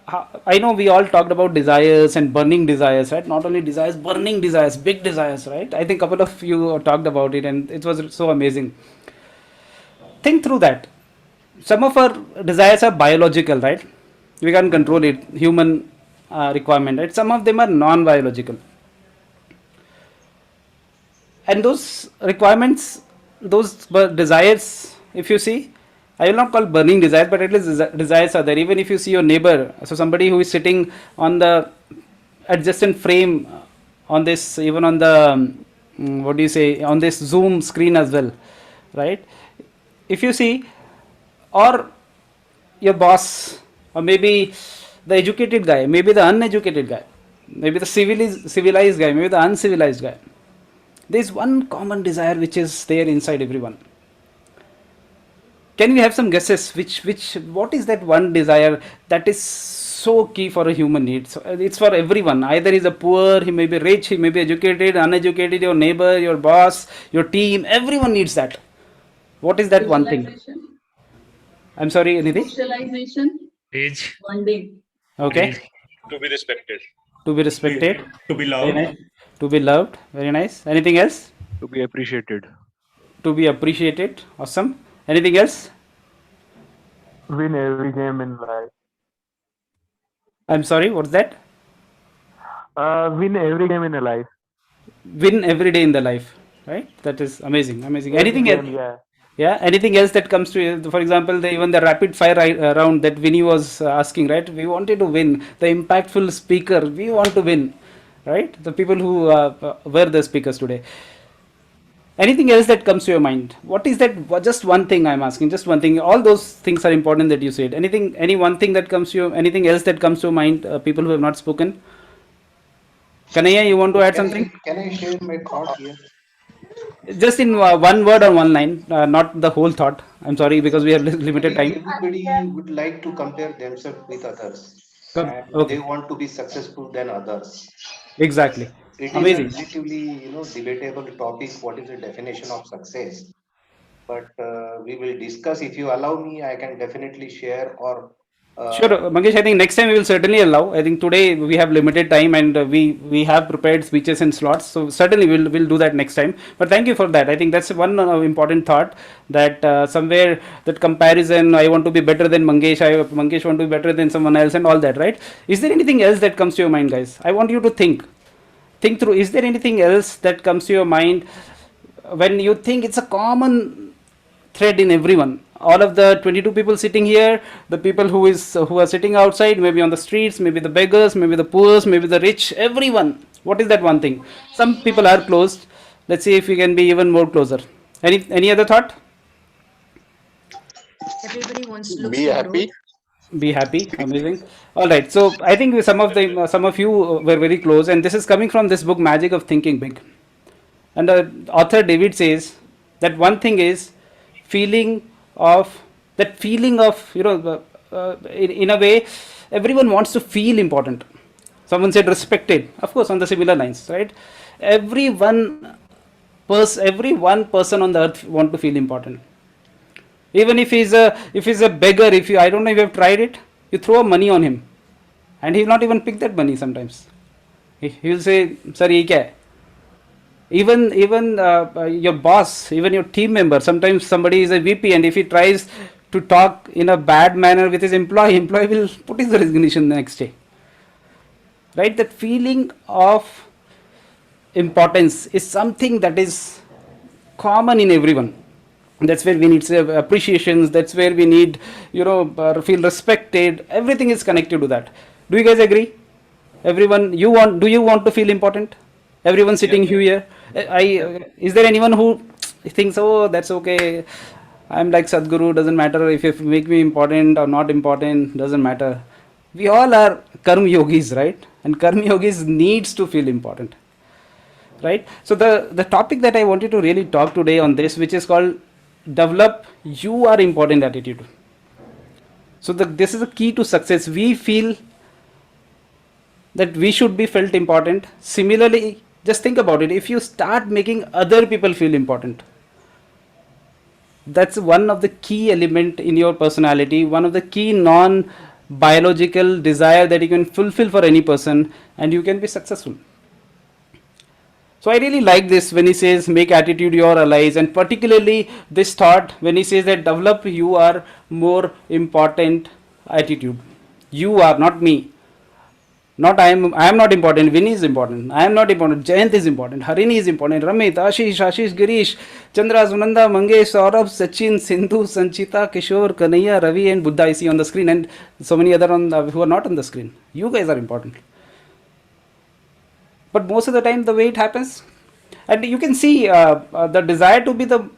I know we all talked about desires and burning desires, right? Not only desires, burning desires, big desires, right? I think a couple of you talked about it, and it was so amazing. Think through that. Some of our desires are biological, right? We can't control it, human requirement, right? Some of them are non-biological, and those requirements, those desires, if you see, I will not call burning desires, but at least desires are there. Even if you see your neighbor, so somebody who is sitting on the adjacent frame on this, even on the what do you say, on this Zoom screen as well, right? If you see, or your boss, or maybe the educated guy, maybe the uneducated guy, maybe the civilized guy, maybe the uncivilized guy, there is one common desire which is there inside everyone. Can we have some guesses? What is that one desire that is so key for a human need? So it's for everyone. Either he's a poor, he may be rich, he may be educated, uneducated, your neighbor, your boss, your team. Everyone needs that. What is that one thing? Socialization. I'm sorry, Nidhi. Socialization. Age. Bonding. Okay. Age. To be respected. To be respected. To be Very loved. nice. To be loved. Very nice. Anything else? To be appreciated. To be appreciated. Awesome. Anything else? Win every game in life. I'm sorry. What's that? Win every game in a life. Win every day in the life. Right. That is amazing. Amazing. Every Anything else? game, yeah. Yeah. Anything else that comes to you? For example, even the rapid fire round that Vinny was asking. Right. We wanted to win. The impactful speaker. We want to win. Right. The people who were the speakers today. Anything else that comes to your mind? What is that? Just one thing I'm asking. Just one thing. All those things are important that you said. Anything? Any one thing that comes to you? Anything else that comes to mind? People who have not spoken. Kanaya, you want to add something? Can I share my thought here? Just in one word or one line, not the whole thought. I'm sorry because we have limited time. Everybody would like to compare themselves with others, and they Okay, want to be successful than others. exactly. It is a Amazing. relatively, debatable topic. What is the definition of success? But we will discuss. If you allow me, I can definitely share. Or Sure, Mangesh. I think next time we will certainly allow. I think today we have limited time and we have prepared speeches and slots. So certainly we'll do that next time. But thank you for that. I think that's one important thought that somewhere that comparison. I want to be better than Mangesh. Mangesh want to be better than someone else and all that. Right? Is there anything else that comes to your mind, guys? I want you to think through. Is there anything else that comes to your mind when you think it's a common thread in everyone, all of the 22 people sitting here, the people who are sitting outside, maybe on the streets, maybe the beggars, maybe the poor, maybe the rich, everyone, what is that one thing? Some people are closed. Let's see if we can be even more closer. Any other thought? Everybody looks Be for happy. growth. Be happy. Amazing. All right, so I think some of you were very close, and this is coming from this book Magic of Thinking Big. And the author David says that one thing is feeling of feeling of in a way everyone wants to feel important. Someone said respected, of course, on the similar lines, right? Every one person on the earth want to feel important. Even if he's a beggar, if you, I don't know if you have tried it, you throw money on him and he'll not even pick that money sometimes. He'll say, sir, ye kya hai? Even your boss, even your team member, sometimes somebody is a VP and if he tries to talk in a bad manner with his employee will put his resignation the next day. Right? That feeling of importance is something that is common in everyone. That's where we need appreciations. That's where we need, feel respected. Everything is connected to that. Do you guys agree? Everyone, do you want to feel important? Everyone sitting here. Is there anyone who thinks, oh, that's okay. I'm like Sadhguru. Doesn't matter if you make me important or not important. Doesn't matter. We all are karma yogis, right? And karma yogis needs to feel important, right? So the topic that I wanted to really talk today on this, which is called develop you are important attitude. So this is a key to success. We feel that we should be felt important. Similarly, just think about it. If you start making other people feel important, that's one of the key element in your personality, one of the key biological desire that you can fulfill for any person, and you can be successful. So I really like this when he says make attitude your allies, and particularly this thought when he says that develop you are more important attitude. You are, not me. Not I am not important. Vinny is important. I am not important. Jayant is important. Harini is important. Ramit, Ashish, Girish, Chandra, Sunanda, Mangesh, Saurabh, Sachin, Sindhu, Sanchita, Kishore, Kanaya, Ravi, and Buddha I see on the screen, and so many other who are not on the screen. You guys are important. But most of the time, the way it happens, and you can see the desire to be the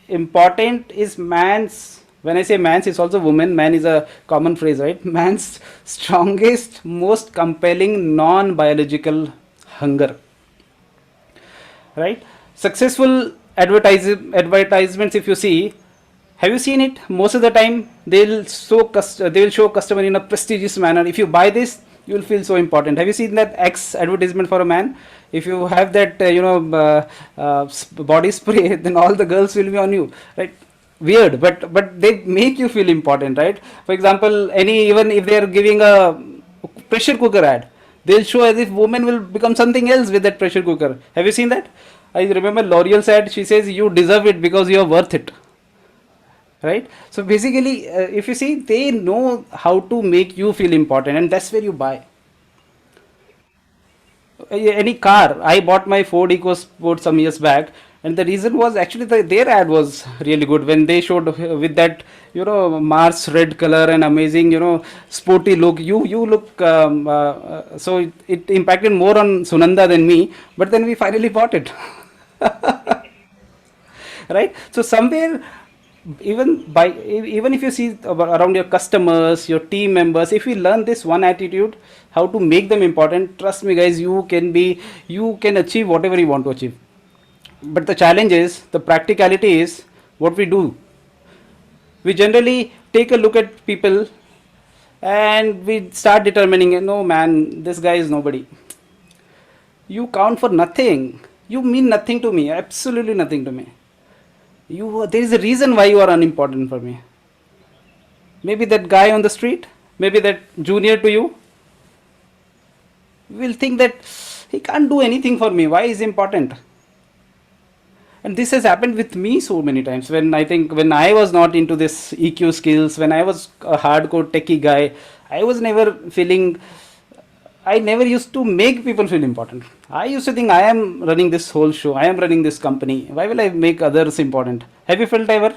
important is man's. When I say man's, it's also woman. Man is a common phrase, right? Man's strongest, most compelling non-biological hunger, right? Successful advertisements, if you see, have you seen it? Most of the time, they will show customer in a prestigious manner. If you buy this, you will feel so important. Have you seen that X advertisement for a man? If you have that, body spray, then all the girls will be on you, right? Weird, but they make you feel important, right? For example, even if they are giving a pressure cooker ad, they'll show as if women will become something else with that pressure cooker. Have you seen that? I remember L'Oreal said, she says, you deserve it because you are worth it. Right? So basically, if you see, they know how to make you feel important, and that's where you buy. Any car, I bought my Ford EcoSport some years back, and the reason was actually their ad was really good when they showed with that Mars red color and amazing sporty look. You look so it impacted more on Sunanda than me, but then we finally bought it. Right? So somewhere, even if you see around your customers, your team members, if we learn this one attitude, how to make them important, trust me guys, you can achieve whatever you want to achieve. But the challenge is, the practicality is, what we do, we generally take a look at people and we start determining, no man, this guy is nobody. You count for nothing. You mean nothing to me, absolutely nothing to me. There is a reason why you are unimportant for me. Maybe that guy on the street, maybe that junior to you, will think that he can't do anything for me. Why is he important? And this has happened with me so many times. When I was not into this EQ skills, when I was a hardcore techie guy, I never used to make people feel important. I used to think I am running this whole show. I am running this company. Why will I make others important? Have you felt ever?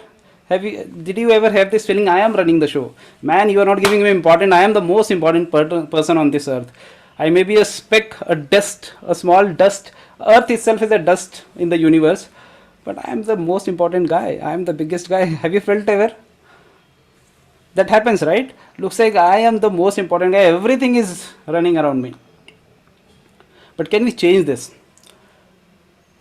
Did you ever have this feeling, I am running the show? Man, you are not giving me important. I am the most important person on this earth. I may be a speck, a dust, a small dust. Earth itself is a dust in the universe. But I am the most important guy. I am the biggest guy. Have you felt ever? That happens, right? Looks like I am the most important guy. Everything is running around me. But can we change this?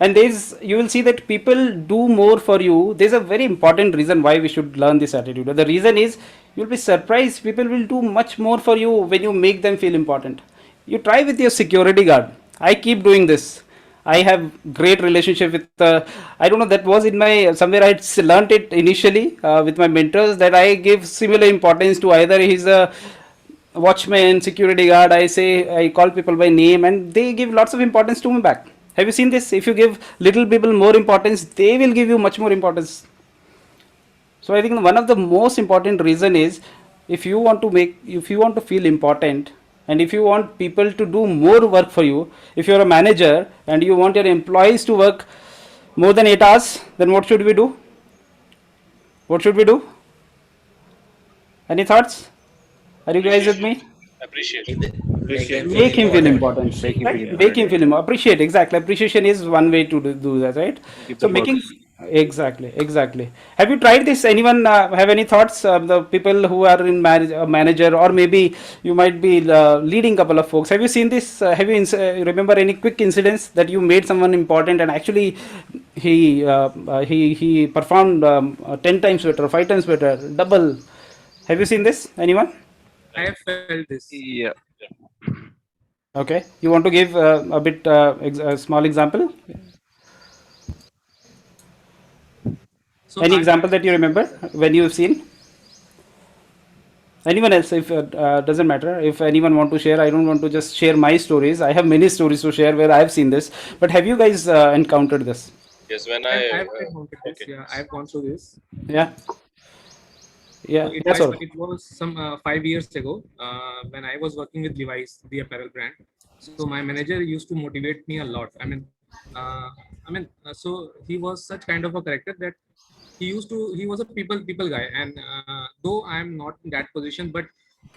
And you will see that people do more for you. There's a very important reason why we should learn this attitude. The reason is, you'll be surprised. People will do much more for you when you make them feel important. You try with your security guard. I keep doing this. I have great relationship with, I don't know, that was in my, somewhere I learned it initially with my mentors, that I give similar importance to either he's a watchman, security guard, I call people by name, and they give lots of importance to me back. Have you seen this? If you give little people more importance, they will give you much more importance. So I think one of the most important reason is, if you want to feel important, and if you want people to do more work for you, if you're a manager and you want your employees to work more than 8 hours, then what should we do? What should we do? Any thoughts? Are you guys with me? Appreciate. Make him feel important. Make him feel important. Appreciate, exactly. Appreciation is one way to do that, right? So making, exactly. Have you tried this? Anyone have any thoughts? The people who are in manager, or maybe you might be leading couple of folks. Have you seen this? Have you remember any quick incidents that you made someone important and actually he performed 10 times better, 5 times better, double? Have you seen this? Anyone? I have felt this. Yeah. Okay, you want to give a bit a small example? So Any example that you remember when you've seen? Anyone else, if doesn't matter, if anyone want to share. I don't want to just share my stories. I have many stories to share where I've seen this, but have you guys encountered this? Yes, when I've encountered this. okay. Yeah, I've gone through this. Yeah, yeah, So that's all. it was some 5 years ago when I was working with Levi's, the apparel brand. So my manager used to motivate me a lot. Uh, so he was such kind of a character that he was a people guy, and though I am not in that position, but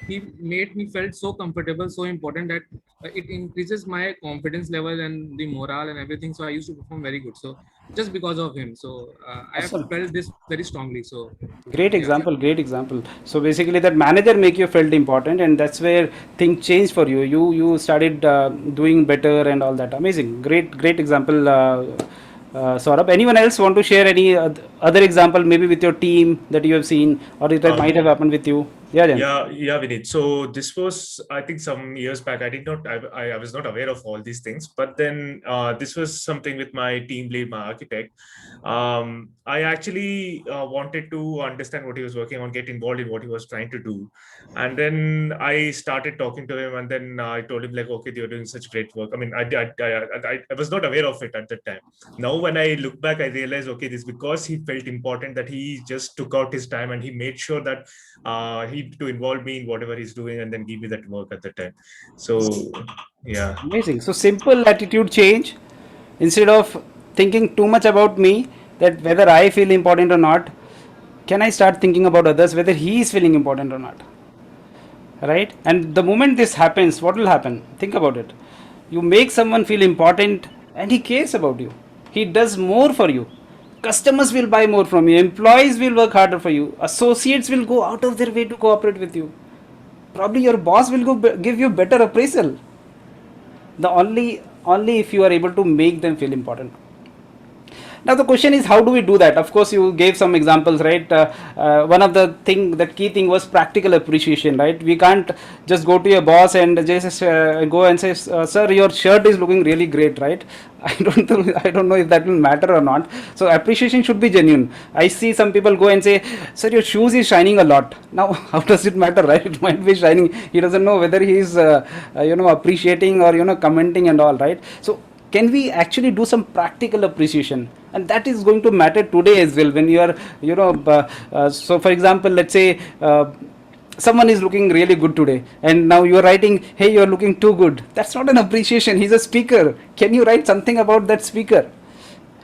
he made me felt so comfortable, so important that it increases my confidence level and the morale and everything. So I used to perform very good. So just because of him, so I have Awesome. felt this very strongly. So Great yeah. example, great example. So basically that manager make you felt important, and that's where things change for you. You started doing better and all that. Amazing. Great example, Saurabh. Anyone else want to share any other example, maybe with your team that you have seen, or it might have happened with you? Yeah, Jan. Yeah, Vinit. So this was, I think, some years back. I was not aware of all these things, but then this was something with my team lead, my architect. I actually wanted to understand what he was working on, get involved in what he was trying to do, and then I started talking to him, and then I told him like, okay, you're doing such great work. I mean, I was not aware of it at that time. Now, when I look back, I realize, okay, this is because he felt important that he just took out his time and he made sure that he to involve me in whatever he's doing and then give me that work at the time. So yeah. Amazing. So simple attitude change. Instead of thinking too much about me, that whether I feel important or not, can I start thinking about others, whether he is feeling important or not? Right? And the moment this happens, what will happen? Think about it. You make someone feel important and he cares about you. He does more for you. Customers will buy more from you. Employees will work harder for you. Associates will go out of their way to cooperate with you. Probably your boss will give you better appraisal. The only if you are able to make them feel important. Now the question is, how do we do that? Of course, you gave some examples, right? One of the key thing was practical appreciation, right? We can't just go to your boss and just go and say, sir, your shirt is looking really great, right? I don't know if that will matter or not. So appreciation should be genuine. I see some people go and say, sir, your shoes is shining a lot. Now, how does it matter, right? It might be shining. He doesn't know whether he is, appreciating or, commenting and all, right? So can we actually do some practical appreciation? And that is going to matter today as well, when you are, so for example, let's say someone is looking really good today, and now you are writing, hey, you are looking too good. That's not an appreciation. He's a speaker. Can you write something about that speaker?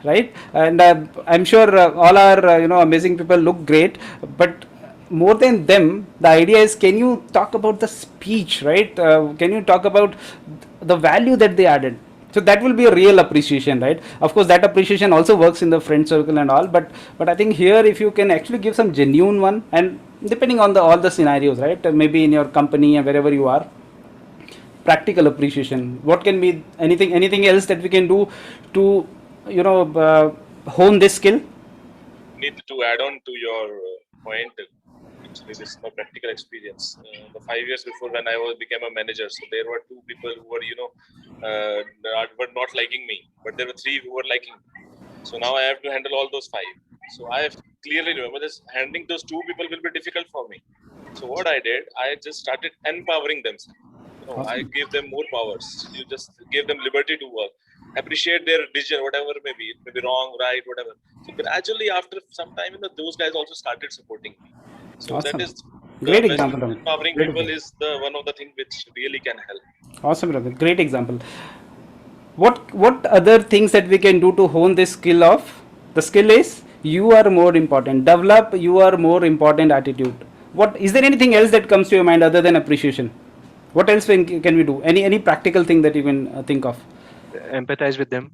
Right? And I'm sure all our amazing people look great, but more than them, the idea is, can you talk about the speech, right? Can you talk about the value that they added? So that will be a real appreciation, right? Of course, that appreciation also works in the friend circle and all, but I think here, if you can actually give some genuine one, and depending on all the scenarios, right? Maybe in your company and wherever you are, practical appreciation. What can be anything else that we can do to hone this skill? Need to add on to your point. Actually, this is my practical experience. The 5 years before, when I became a manager, so there were two people who were were not liking me, but there were three who were liking me. So now I have to handle all those five. So I have clearly remember this. Handling those two people will be difficult for me. So what I did, I just started empowering them. Awesome. I gave them more powers. You just gave them liberty to work, appreciate their decision, whatever it may be wrong, right, whatever. So gradually, after some time, those guys also started supporting me. So Awesome. that is Great the example, best. Ramit. Empowering Great people example. is one of the things which really can help. Awesome, Ramit. Great example. What other things that we can do to hone this skill of? The skill is, you are more important. Develop you are more important attitude. What is there anything else that comes to your mind other than appreciation? What else can we do? Any practical thing that you can think of? Empathize with them.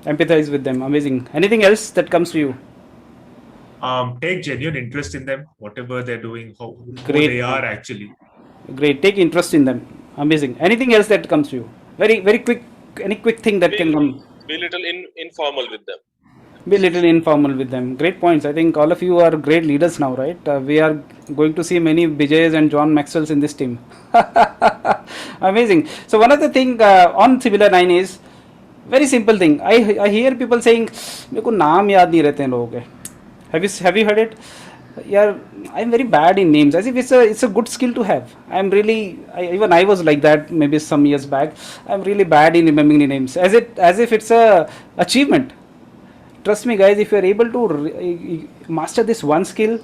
Empathize with them. Amazing. Anything else that comes to you? Take genuine interest in them, whatever they're doing, who Great. they are actually. Great. Take interest in them. Amazing. Anything else that comes to you? Very quick. Any quick thing that can come? Be little informal with them. Be little informal with them. Great points. I think all of you are great leaders now, right? We are going to see many Bijays and John Maxwells in this team. Amazing. So one of the thing on similar line is very simple thing. I hear people saying, "मेरे को नाम याद नहीं रहते हैं लोगों के." Have you heard it? yeah, I'm very bad in names. As if it's a good skill to have. I'm really even I was like that maybe some years back. I'm really bad in remembering the names. As if it's a achievement. Trust me, guys. If you are able to master this one skill,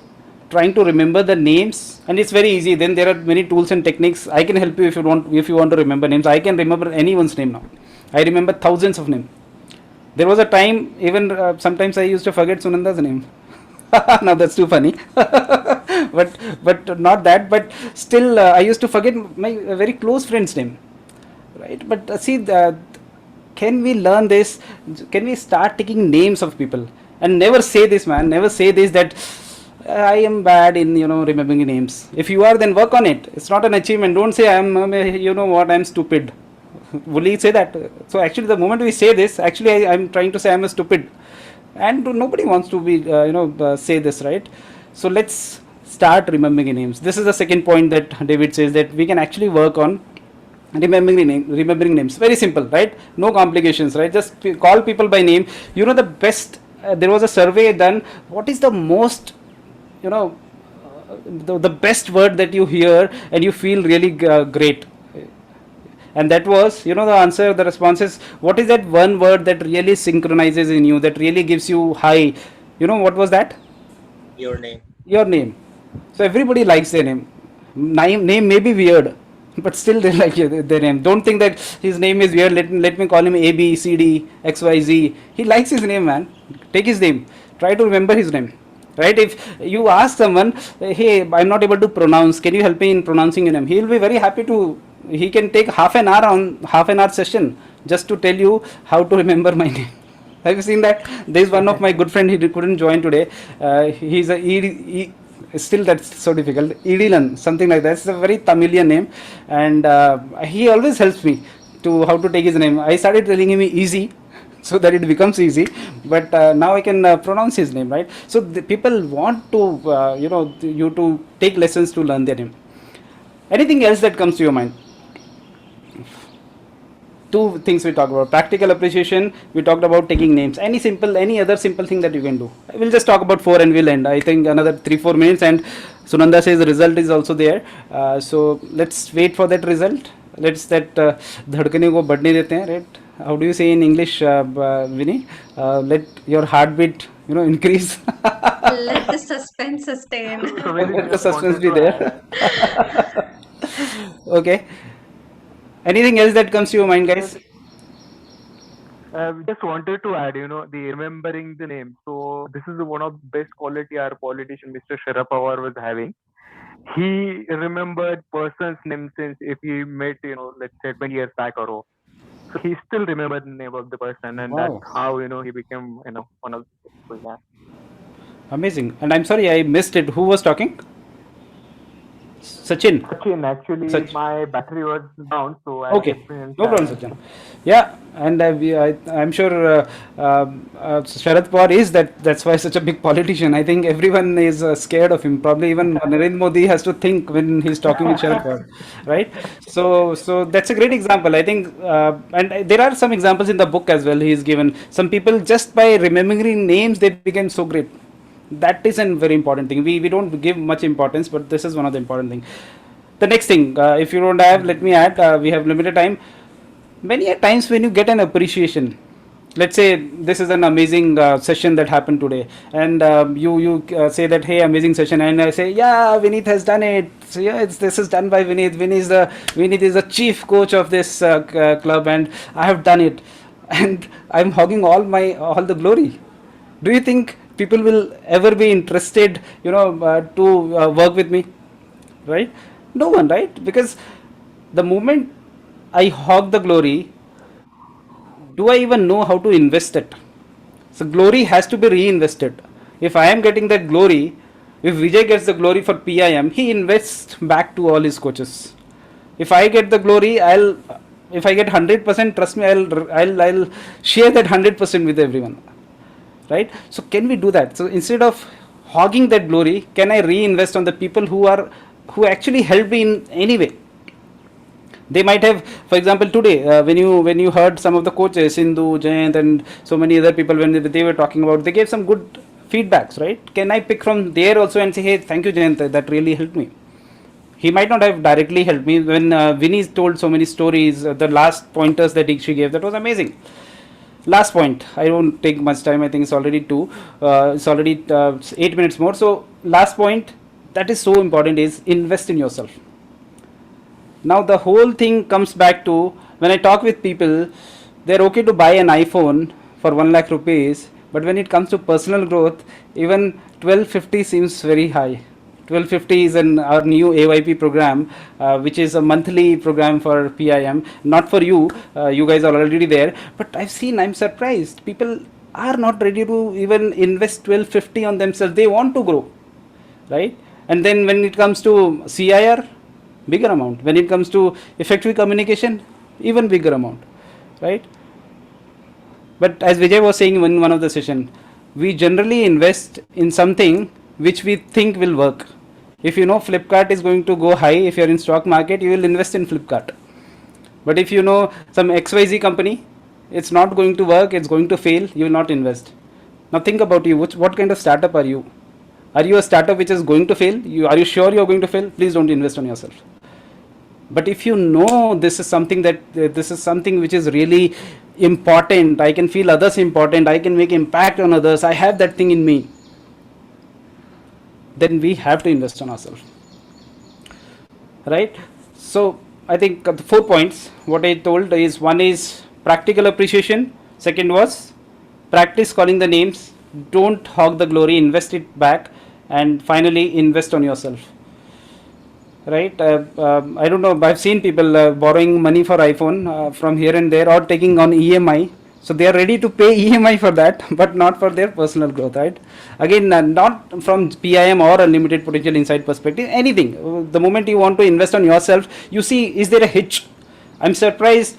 trying to remember the names, and it's very easy. Then there are many tools and techniques. I can help you if you want to remember names. I can remember anyone's name now. I remember thousands of names. There was a time, even sometimes I used to forget Sunanda's name. Now that's too funny. But not that. But still, I used to forget my very close friend's name, right? But see, can we learn this? Can we start taking names of people and never say this, man? Never say this that I am bad in remembering names. If you are, then work on it. It's not an achievement. Don't say you know what, I'm stupid. Will he say that? So actually, the moment we say this, actually, I'm trying to say I'm a stupid, and nobody wants to be, say this, right? So let's start remembering names. This is the second point that David says that we can actually work on remembering names. Very simple, right? No complications, right? Just call people by name. The best. There was a survey done. What is the most, the best word that you hear and you feel really great? And that was, the answer, the response is, what is that one word that really synchronizes in you, that really gives you high? What was that? Your name. Your name. So everybody likes their name. Name may be weird, but still they like their name. Don't think that his name is weird. Let me call him A, B, C, D, X, Y, Z. He likes his name, man. Take his name. Try to remember his name. Right? If you ask someone, hey, I'm not able to pronounce, can you help me in pronouncing your name? He will be very happy to. He can take half an hour session just to tell you how to remember my name. Have you seen that? There is one of my good friend. He couldn't join today. He's still that's so difficult. Edilan, something like that. It's a very Tamilian name, and he always helps me to how to take his name. I started telling him easy, so that it becomes easy. But now I can pronounce his name, right? So the people want to, you to take lessons to learn their name. Anything else that comes to your mind? Two things we talked about: practical appreciation. We talked about taking names. Any other simple thing that you can do. We'll just talk about four and we'll end. I think another 3-4 minutes, and Sunanda says the result is also there. So let's wait for that result. Let's that धड़कने को बढ़ने देते हैं, right? How do you say in English, Vinny? Let your heartbeat, increase. Let the suspense sustain. Let the suspense be there. Okay. Anything else that comes to your mind, guys? We just wanted to add, the remembering the name. So this is one of the best quality our politician, Mr. Sharad Pawar, was having. He remembered person's name since if he met, let's say 20 years back or so. So he still remembered the name of the person, and Wow. that's how, he became, one of the people. Yeah. Amazing. And I'm sorry, I missed it. Who was talking? Sachin. Sachin, actually, Sachin. my battery was down, so I Okay, experienced no problem, that. Sachin. Yeah, and I'm sure Sharad Pawar is that's why such a big politician. I think everyone is scared of him. Probably even Narendra Modi has to think when he's talking with Sharad Pawar, right? So that's a great example. I think, and there are some examples in the book as well. He's given some people just by remembering names they became so great. That is a very important thing. We don't give much importance, but this is one of the important thing. The next thing, if you don't have, let me add. We have limited time. Many a times when you get an appreciation, let's say this is an amazing session that happened today, and you say that, hey, amazing session, and I say, yeah, Vineet has done it. So yeah, this is done by Vineet. Vineet is the chief coach of this club, and I have done it, and I'm hogging all the glory. Do you think people will ever be interested, to work with me? Right? No one, right? Because the moment I hog the glory, do I even know how to invest it? So glory has to be reinvested. If I am getting that glory, if Vijay gets the glory for PIM, he invests back to all his coaches. If I get the glory, if I get 100%, trust me, I'll share that 100% with everyone. Right? So can we do that? So instead of hogging that glory, can I reinvest on the people who actually helped me in any way? They might have, for example, today when you heard some of the coaches, Sindhu, Jayant, and so many other people when they were talking about, they gave some good feedbacks, right? Can I pick from there also and say, hey, thank you, Jayant, that really helped me? He might not have directly helped me. When Vinny told so many stories, the last pointers that she gave, that was amazing. Last point, I won't take much time, I think it's already 8 minutes more. So last point that is so important is invest in yourself. Now the whole thing comes back to, when I talk with people, they're okay to buy an iPhone for 1 lakh rupees, but when it comes to personal growth, even 1250 seems very high. 1250 is our new AYP program, which is a monthly program for PIM, not for you. You guys are already there, but I'm surprised. People are not ready to even invest 1250 on themselves. They want to grow, right? And then when it comes to CIR, bigger amount. When it comes to effective communication, even bigger amount, right? But as Vijay was saying in one of the session, we generally invest in something which we think will work. If you know Flipkart is going to go high, if you're in stock market, you will invest in Flipkart. But if you know some XYZ company, it's not going to work, it's going to fail, you will not invest. Now think about you, what kind of startup are you? Are you a startup which is going to fail? Are you sure you're going to fail? Please don't invest on yourself. But if you know this is something which is really important, I can feel others important, I can make impact on others, I have that thing in me, then we have to invest on ourselves, right? So I think the 4 points what I told is, one is practical appreciation, second was practice calling the names, don't hog the glory, invest it back, and finally invest on yourself, right? I don't know, I've seen people borrowing money for iPhone from here and there, or taking on EMI. So they are ready to pay EMI for that, but not for their personal growth, right? Again, not from PIM or Unlimited Potential Insight perspective, anything. The moment you want to invest on yourself, you see, is there a hitch? I'm surprised.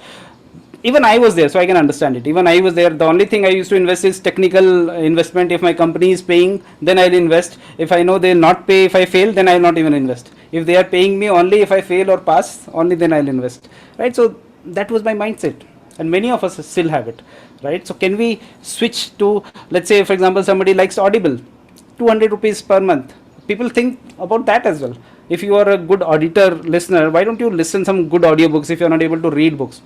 Even I was there, so I can understand it. Even I was there. The only thing I used to invest is technical investment. If my company is paying, then I'll invest. If I know they'll not pay if I fail, then I'll not even invest. If they are paying me only if I fail or pass, only then I'll invest, right? So that was my mindset. And many of us still have it, right? So can we switch to, let's say, for example, somebody likes Audible, 200 rupees per month. People think about that as well. If you are a good auditor listener, why don't you listen some good audiobooks if you're not able to read books?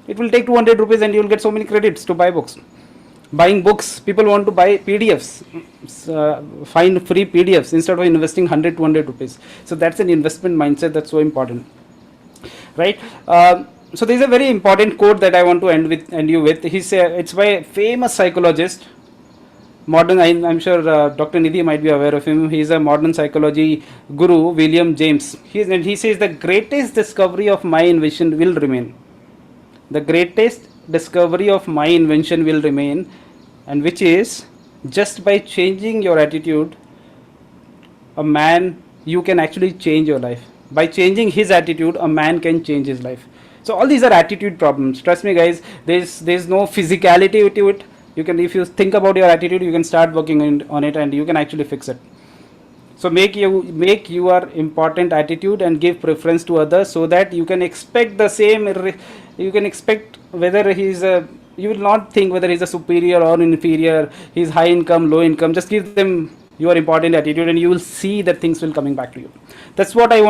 It will take 200 rupees and you'll get so many credits to buy books. Buying books, people want to buy PDFs, find free PDFs instead of investing 100, 200 rupees. So that's an investment mindset that's so important, right? So there's a very important quote that I want to end you with. It's by a famous psychologist, modern. I'm sure Dr. Nidhi might be aware of him. He's a modern psychology guru, William James. He says the greatest discovery of my invention will remain. The greatest discovery of my invention will remain, and which is, just by changing your attitude, you can actually change your life. By changing his attitude, a man can change his life. So all these are attitude problems. Trust me, guys. There's no physicality to it. You can, if you think about your attitude, you can start working on it, and you can actually fix it. So make your important attitude and give preference to others, so that you can expect the same. You can expect whether you will not think whether he's a superior or inferior. He's high income, low income. Just give them your important attitude, and you will see that things will coming back to you. That's what I want.